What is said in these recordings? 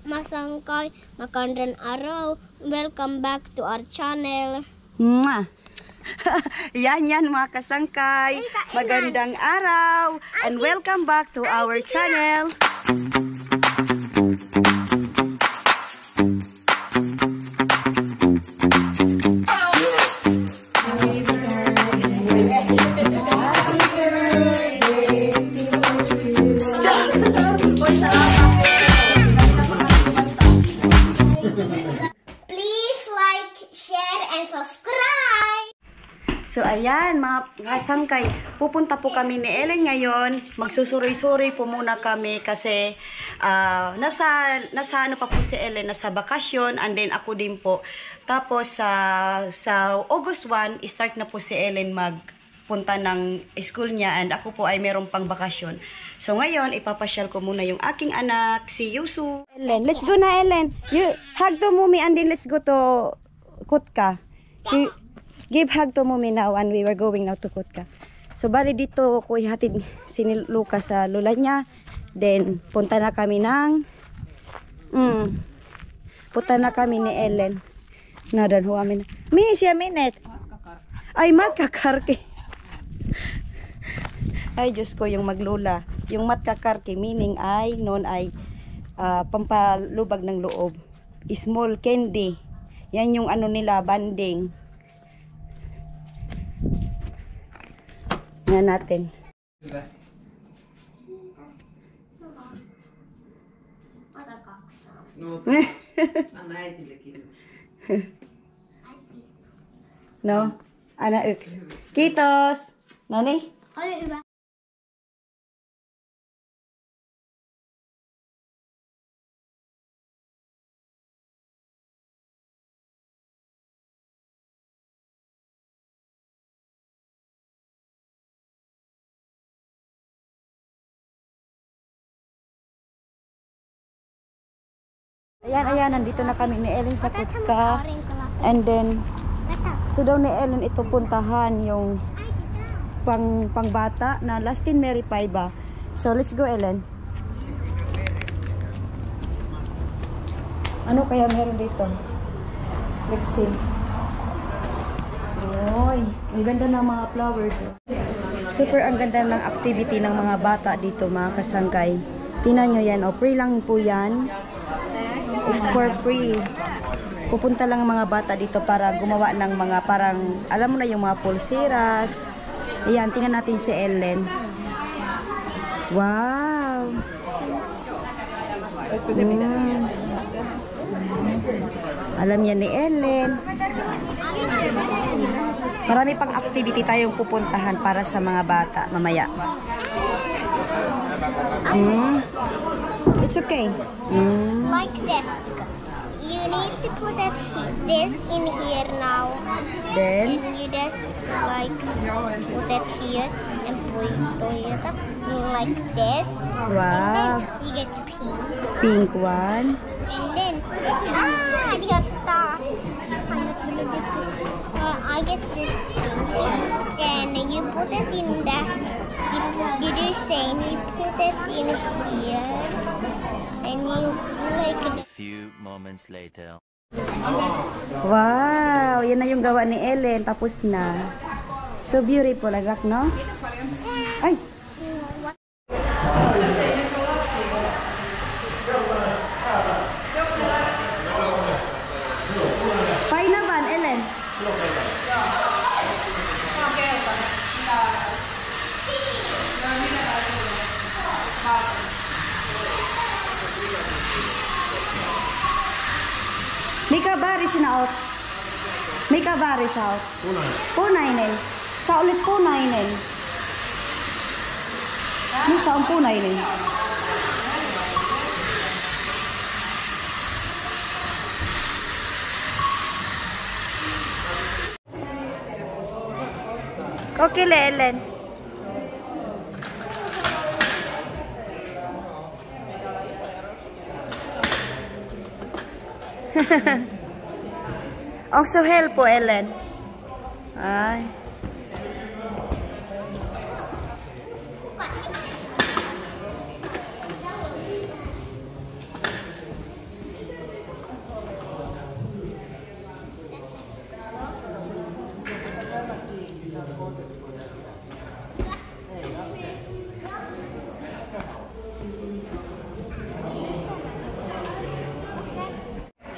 masangkay, magandang araw. Welcome back to our channel. Mwah! yan mga kasangkay. Magandang araw and welcome back to our channel. So ayan mga kasangkay, pupunta po kami ni Ellen ngayon. Magsusuri-suri po muna kami kasi nasa ano pa po si Ellen, nasa bakasyon, and then ako din po. Tapos sa August 1, start na po si Ellen magpunta ng school niya, and ako po ay merong pang bakasyon. So ngayon, ipapasyal ko muna yung aking anak, si Yusu. Ellen, let's go na Ellen. You hug to mommy and then let's go to Kutka. Give hug to mommy now and we were going now to Kutka. So bali dito ko ihatid si Lucas sa lola niya. Then punta na kami ng punta na kami ni Ellen. Nadan ho amin. Mi siya minute. Ay magkakarki. Ay Diyos ko yung maglula. Yung matkakarki meaning ay noon ay pampalubag ng loob. Small candy. Yan yung ano nila banding. Nga natin. No? Ana Ux. Kitos. Nani? Ayan, nandito na kami ni Ellen sa Kutka. And then, so daw ni Ellen ito puntahan yung pangbata na Lastin Mary Paiba. So, let's go Ellen. Ano kaya meron dito? Let's see. Oy, ang ganda ng mga flowers. Super ang ganda ng activity ng mga bata dito mga kasangkay. Tingnan nyo yan. O, free lang po yan. It's for free. Pupunta lang mga bata dito para gumawa ng mga parang, alam mo na yung mga pulseras. Ayan, tingnan natin si Ellen. Wow! Alam niya ni Ellen. Marami pang activity tayong pupuntahan para sa mga bata mamaya. It's okay. Like this. You need to put this in here now. Then? And you just like put it here and put it like this. Wow. And then you get pink. Pink one. And then you got star. I get this pink. And you put it in the. You do the same. You put it in here. And you like it. Few moments later. Wow! Yan na yung gawa ni Ellen. Tapos na. So beautiful, agak, no? Ay! Painaban, Ellen? Mika bari sinaot. Mika bari saot. Punay nen. Sa ulit punay nen. Ni sa punay nen. Okay le Ellen. Also help po Ellen. Ay.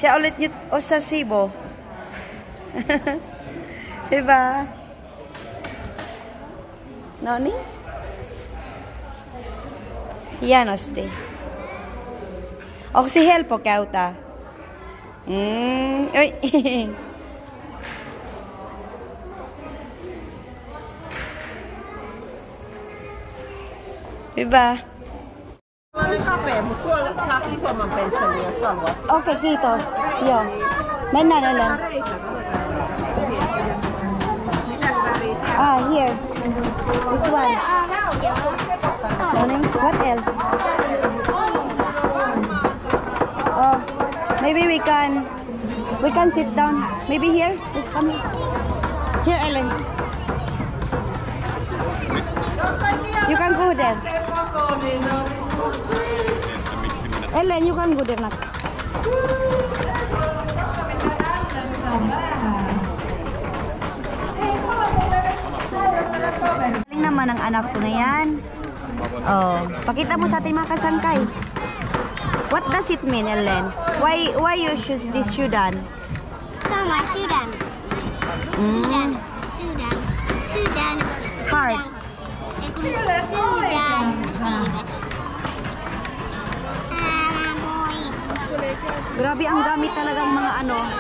Siya ulit nyo o sa Cebu. Diba? Nani? Yan, oste. O si Hel po, kauta. Uy. Diba? Okay, kitos. Yo. Mana na lang. Here. This one. What else? Oh, maybe we can sit down. Maybe here. Just come here. Here, Ellen. You can go there. Ellen, you can go there now. Galing naman ang anak ko na yan. Oh, pakita mo sa ating mga kasangkay. What does it mean, Ellen? Why you choose this Sudan? Mama, Sudan. Sudan. Sudan. Sudan. Heart. Sudan. Grabe, ang dami talagang mga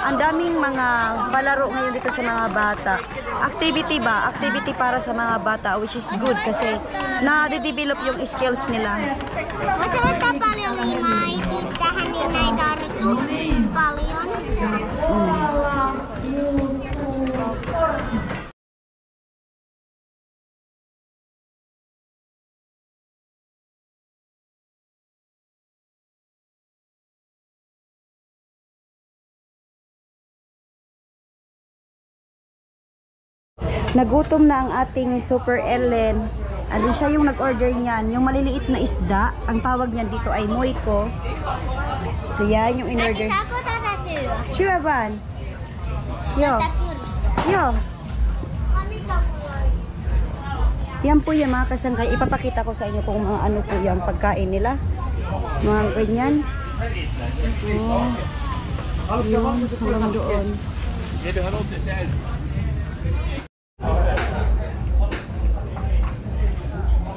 ang daming mga palaro ngayon dito sa mga bata. Activity ba? Activity para sa mga bata, which is good kasi na-develop yung skills nila. Masarap paljon limay, titahan din na kartu. Paljon. Nagutom na ang ating Super Ellen. Andun siya yung nag-order niyan. Yung maliliit na isda, ang tawag niyan dito ay moiko. So yan yung in-order. Aku tatasu. Sure ban? Yo. Yo. Yan po yung mga kasangkay. Ipapakita ko sa inyo kung mga ano po yung pagkain nila. Mga ganyan. Oh. Yun, hanggang doon.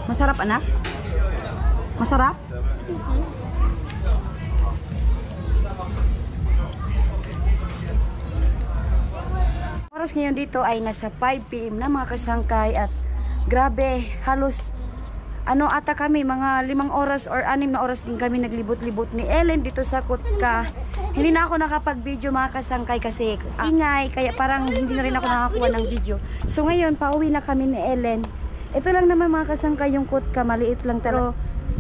Masarap, anak? Masarap? Oras ngayon dito ay nasa 5 PM na mga kasangkay at grabe, halos ata kami, mga 5 oras or 6 na oras din kami naglibot-libot ni Ellen dito sa Kutka. Hindi na ako nakapag-video mga kasangkay kasi ingay, kaya parang hindi na rin ako nakakuha ng video. So ngayon, pauwi na kami ni Ellen. Ito lang naman mga kasangkay yung Kutka, maliit lang pero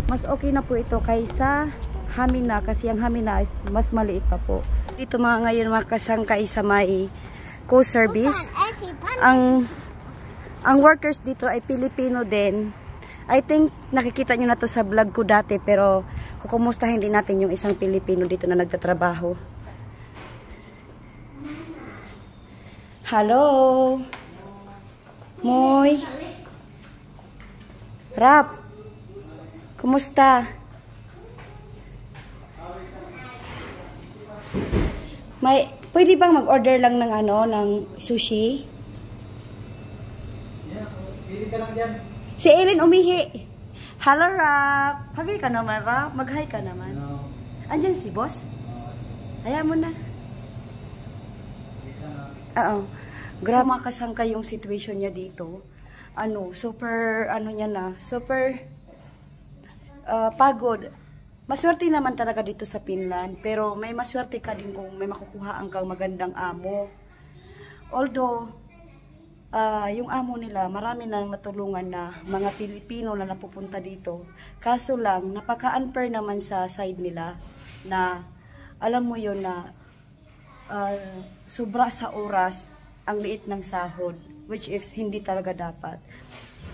mas okay na po ito kaysa Hamina kasi ang Hamina is mas maliit pa po. Dito mga ngayon mga kasangkay sa may co-service. Ang workers dito ay Pilipino din. I think nakikita nyo na to sa vlog ko dati pero kukumustahin din natin yung isang Pilipino dito na nagtatrabaho. Hello! Moy! Rap! Kumusta? Pwede bang mag-order lang ng ng sushi? Si Ellen umihi. Hello, Rap. Hagay ka naman, Rap. Mag-hi ka naman. Andiyan si boss? Hayaan mo na. Oo. Grabe mga kasangkay yung situation niya dito. Super, niya na. Super pagod. Maswerte naman talaga dito sa Finland. Pero may maswerte ka din kung may makukuha ang kang magandang amo. Although, yung amo nila, marami nang natulungan na mga Pilipino na napupunta dito. Kaso lang, napaka-unfair naman sa side nila na, alam mo yun na, sobra sa oras ang liit ng sahod, which is hindi talaga dapat.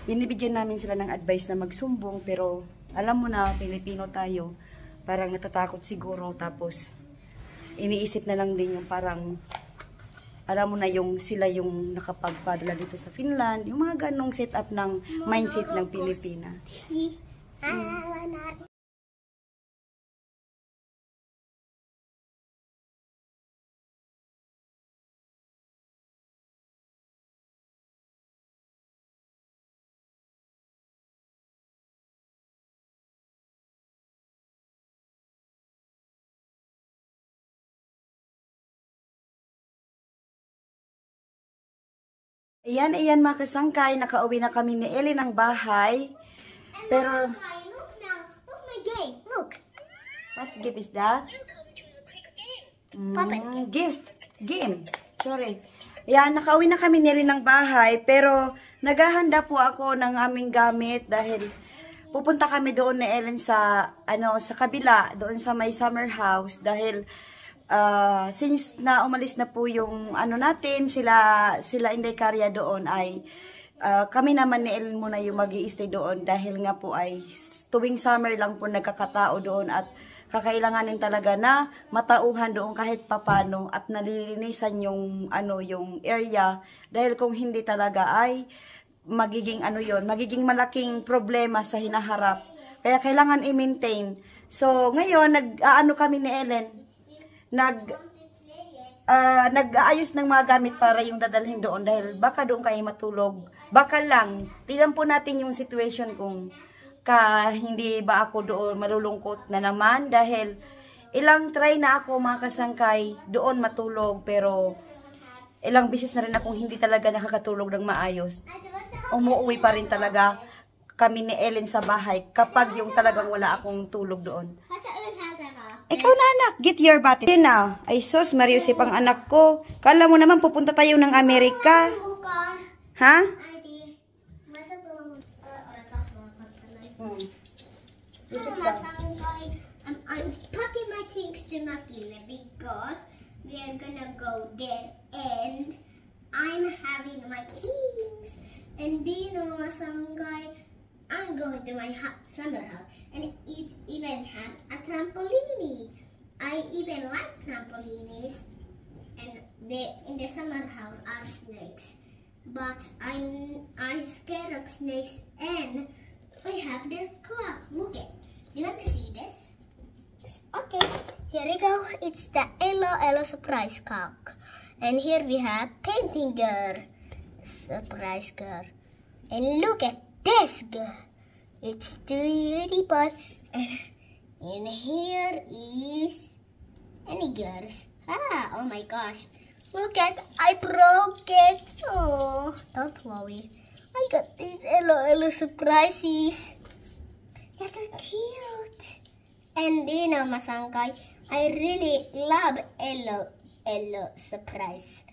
Binibigyan namin sila ng advice na magsumbong, pero alam mo na, Pilipino tayo, parang natatakot siguro, tapos iniisip na lang din yung parang, alam mo na yung sila yung nakapagpadala dito sa Finland, yung mga ganong setup ng mindset ng Pilipina. Ayan mga kasangkay, nakauwi na kami ni Ellie ng bahay. Pero, Look now. Look my game. Look. what gift is that? Puppet. Gift. Game. Sorry. Ayan, nakauwi na kami ni Ellie ng bahay. Pero, naghahanda po ako ng aming gamit dahil pupunta kami doon ni Ellen sa, sa kabila, doon sa may summer house. Dahil, since na umalis na po yung natin, sila Inday Karya doon ay kami naman ni Ellen muna yung mag-i-stay doon dahil nga po ay tuwing summer lang po nagkakatao doon at kakailanganin talaga na matauhan doon kahit papano at nalilinisan yung yung area dahil kung hindi talaga ay magiging magiging malaking problema sa hinaharap. Kaya kailangan i-maintain. So ngayon kami ni Ellen nag-aayos ng mga gamit para yung dadalhin doon dahil baka doon kayo matulog. Baka lang. Tignan po natin yung situation kung hindi ba ako doon malulungkot na naman dahil ilang try na ako mga kasangkay doon matulog pero ilang beses na rin akong hindi talaga nakakatulog ng maayos. Umuwi pa rin talaga kami ni Ellen sa bahay kapag yung talagang wala akong tulog doon. Ikaw na anak, get your body. Na, ay sus, Mariusip ang anak ko. Kala mo naman pupunta tayo ng Amerika. Ha? I'm packing my things to Makila because we are gonna go there and I'm having my things. And do you know, Masangay, I'm going to my summer house and it even have a trampoline. I even like trampolines and in the summer house are snakes. But I'm scared of snakes and I have this clock. Look it. Do you want to see this? Okay, here we go. It's the Elo surprise clock. And here we have painting girl. Surprise girl. And look at this girl. It's beautiful. And here is any girls. Oh my gosh. Look at, I broke it. Oh, don't worry. I got these Elo surprises. Yeah, they're cute. And you know, Masangkay, I really love Elo surprise.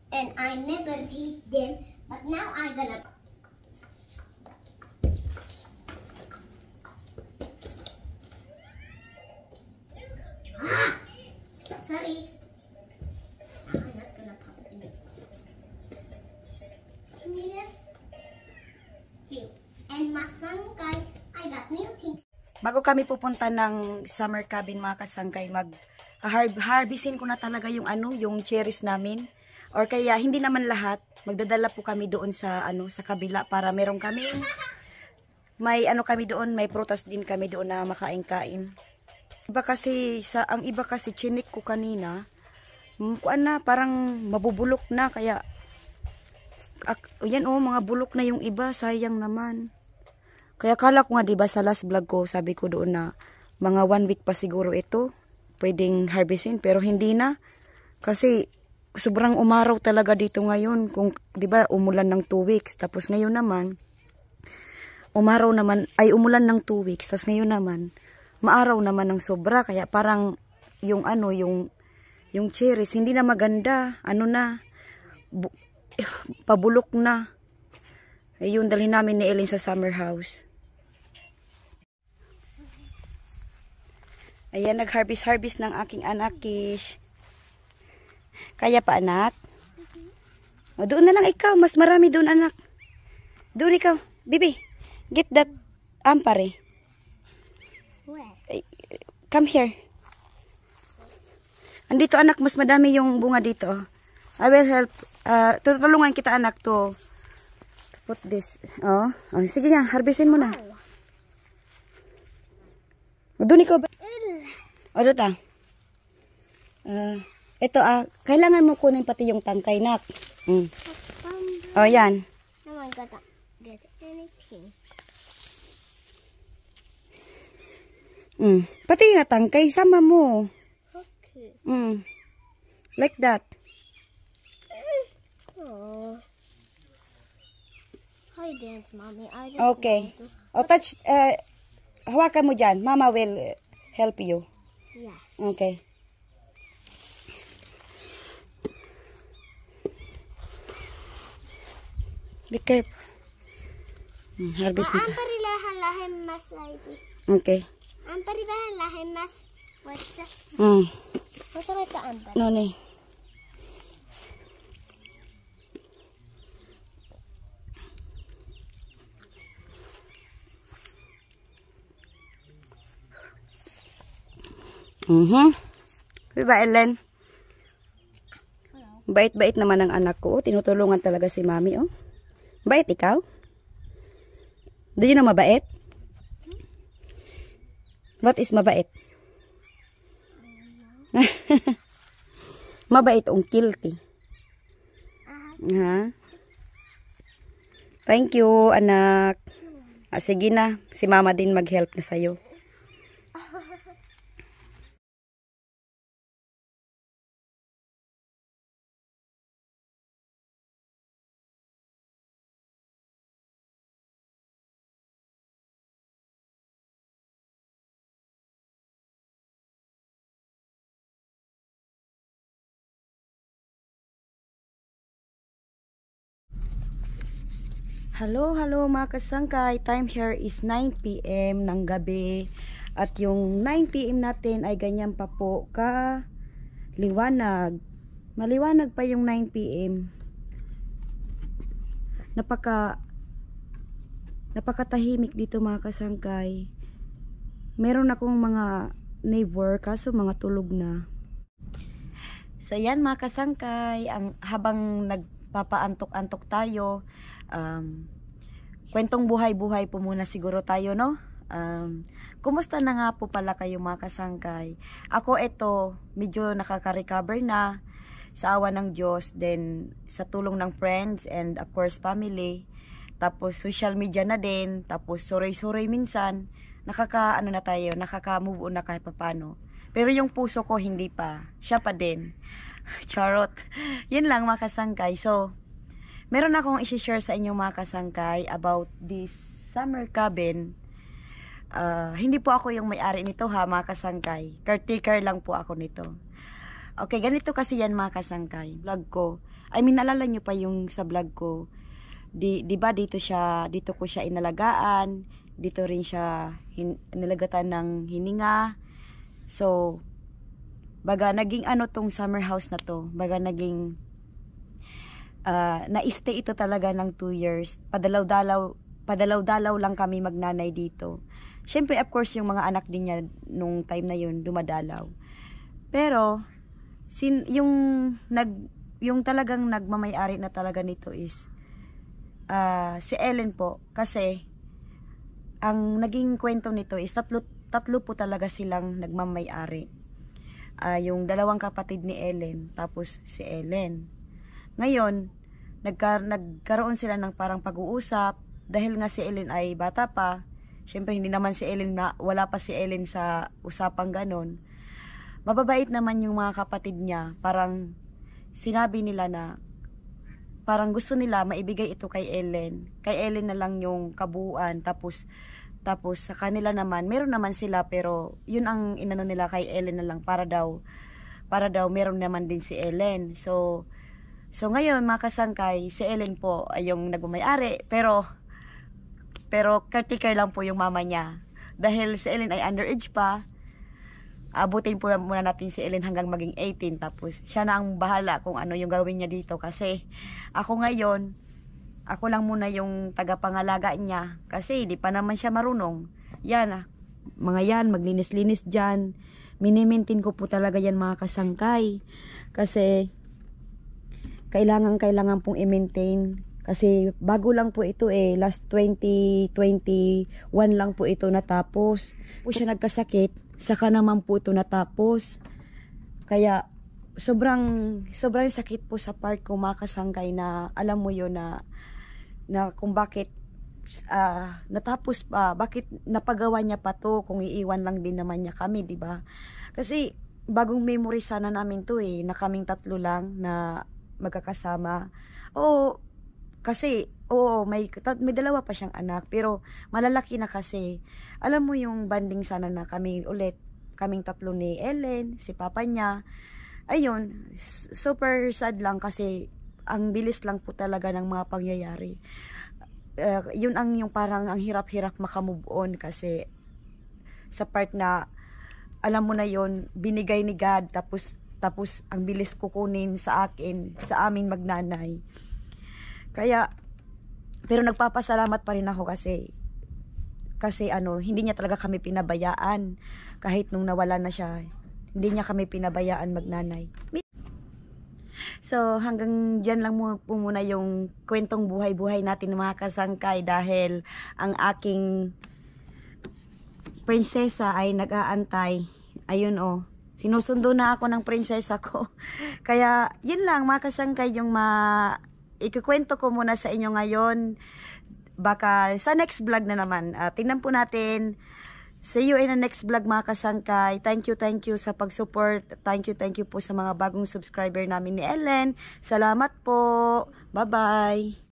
And I never eat them, but now I'm gonna. Sorry. I'm not gonna pop it in it. Yes. Okay. And Masangkay, I got new things. Bago kami pupunta ng summer cabin mga kasangkay, harvestin ko na talaga yung yung cherries namin. Or kaya hindi naman lahat, magdadala po kami doon sa sa kabila para meron kami may kami doon, may prutas din kami doon na makain-kain. Ang iba kasi chinik ko kanina, parang mabubulok na kaya yan mga bulok na yung iba, sayang naman. Kaya kala ko nga, diba, sa last vlog ko, sabi ko doon na mga 1 week pa siguro ito, pwedeng harvestin, pero hindi na. Kasi sobrang umaraw talaga dito ngayon. Kung, diba, umulan ng 2 weeks, tapos ngayon naman, umulan ng 2 weeks, tapos ngayon naman, maaraw naman ng sobra. Kaya parang, yung cherries, hindi na maganda, pabulok na. Ayun, dalhin namin ni Ellen sa summer house. Ayan, nag-harvest ng aking anak, Kish. Kaya pa, anak? O, doon na lang ikaw. Mas marami doon, anak. Doon ikaw. Bibi, get that ampare. Where? Come here. Andito, anak. Mas madami yung bunga dito. I will help. Tutulungan kita, anak, to put this. Oh, sige nga, harvestin mo na. Doon ikaw ba? O, dito. Ito, kailangan mo kunin pati yung tangkay, nak. O, yan. No, I gotta get anything. Pati nga tangkay, sama mo. Okay. Like that. Oh. Hi, dance, mommy. I just Okay. want to. O, touch, hawakan mo dyan. Mama will help you. Yeah. Okay. Be careful. Harvest nito. Ang parilahan mas lagi. Okay. Ang parilahan mas. What's that? What's that the amber? No, no. Diba, Ellen? Bait-bait naman ang anak ko. Tinutulungan talaga si mami, oh. Bait ikaw? Do you know mabait? What is mabait? Mabait ang guilty. Ha? Thank you, anak. Sige na. Si mama din mag-help na sa'yo. Hello mga kasangkay. Time here is 9 PM ng gabi. At yung 9 PM natin ay ganyan pa po ka liwanag. Maliwanag pa yung 9 PM. Napakatahimik dito mga kasangkay. Meron akong mga neighbor kaso mga tulog na. So yan mga kasangkay, habang nagpapaantok-antok tayo, kwentong buhay-buhay po muna siguro tayo, no? Kumusta na nga po pala kayo mga kasangkay? Ako ito, medyo nakaka-recover na sa awa ng Diyos, then sa tulong ng friends and of course family, tapos social media na din, tapos suray-suray minsan, nakaka-move on na kahit papano. Pero yung puso ko hindi pa, siya pa din. Charot. Yun lang mga kasangkay. So, meron akong isi-share sa inyo mga kasangkay about this summer cabin. Hindi po ako yung may-ari nito ha mga kasangkay. Caretaker lang po ako nito. Okay, ganito kasi yan mga kasangkay. Vlog ko. I mean, naalala nyo pa yung sa vlog ko. Diba dito ko siya inalagaan. Dito rin siya nilagatan ng hininga. So, baga naging ano tong summer house na to. Baga naging na-stay ito talaga ng 2 years. Padalaw-dalaw lang kami magnanay dito. Syempre, of course, yung mga anak din niya nung time na yun, dumadalaw. Pero, yung talagang nagmamay-ari na talaga nito is, si Ellen po. Kasi, ang naging kwento nito is, tatlo po talaga silang nagmamay-ari. Yung dalawang kapatid ni Ellen, tapos si Ellen. Ngayon, nagkaroon sila ng parang pag-uusap dahil nga si Ellen ay bata pa. Syempre hindi naman si Ellen wala pa si Ellen sa usapang ganon. Mababait naman yung mga kapatid niya. Parang sinabi nila na parang gusto nila maibigay ito kay Ellen. Kay Ellen na lang yung kabuuan, tapos sa kanila naman meron naman sila, pero yun ang inano nila kay Ellen na lang para daw meron naman din si Ellen. So ngayon mga kasangkay, si Ellen po ay yung nagmamay-ari, pero caretaker lang po yung mama niya. Dahil si Ellen ay underage pa, abutin po muna natin si Ellen hanggang maging 18, tapos siya na ang bahala kung ano yung gawin niya dito. Kasi ako lang muna yung tagapangalaga niya, kasi di pa naman siya marunong. Maglinis-linis dyan. Minimaintain ko po talaga yan mga kasangkay. Kasi kailangan pong i-maintain. Kasi bago lang po ito last 2021 lang po ito natapos. Po siya nagkasakit, saka naman po ito natapos. Kaya sobrang sakit po sa part ko mga kasangkay, na alam mo yun na kung bakit natapos pa, bakit napagawa niya pa to kung iiwan lang din naman niya kami, di ba? Kasi bagong memory sana namin to na kaming tatlo lang na magkakasama. Kasi Oo, may dalawa pa siyang anak, pero malalaki na kasi. Alam mo yung banding sana na kami ulit, kaming tatlo ni Ellen, si papa niya. Ayun, super sad lang kasi ang bilis lang po talaga ng mga pangyayari. Yun ang yung parang ang hirap-hirap makamove on kasi sa part na alam mo na yon binigay ni God tapos ang bilis kukunin sa akin, sa aming magnanay. Kaya pero nagpapasalamat pa rin ako kasi ano, hindi niya talaga kami pinabayaan kahit nung nawala na siya. Hindi niya kami pinabayaan magnanay. So, hanggang dyan lang po muna yung kwentong buhay-buhay natin mga kasangkay dahil ang aking prinsesa ay nag-aantay. Ayun sinusundo na ako ng prinsesa ko. Kaya, yun lang mga kasangkay yung ikukwento ko muna sa inyo ngayon. Baka sa next vlog na naman. Tingnan po natin. See you in the next vlog mga kasangkay. Thank you sa pag-support. Thank you po sa mga bagong subscriber namin ni Ellen. Salamat po. Bye-bye.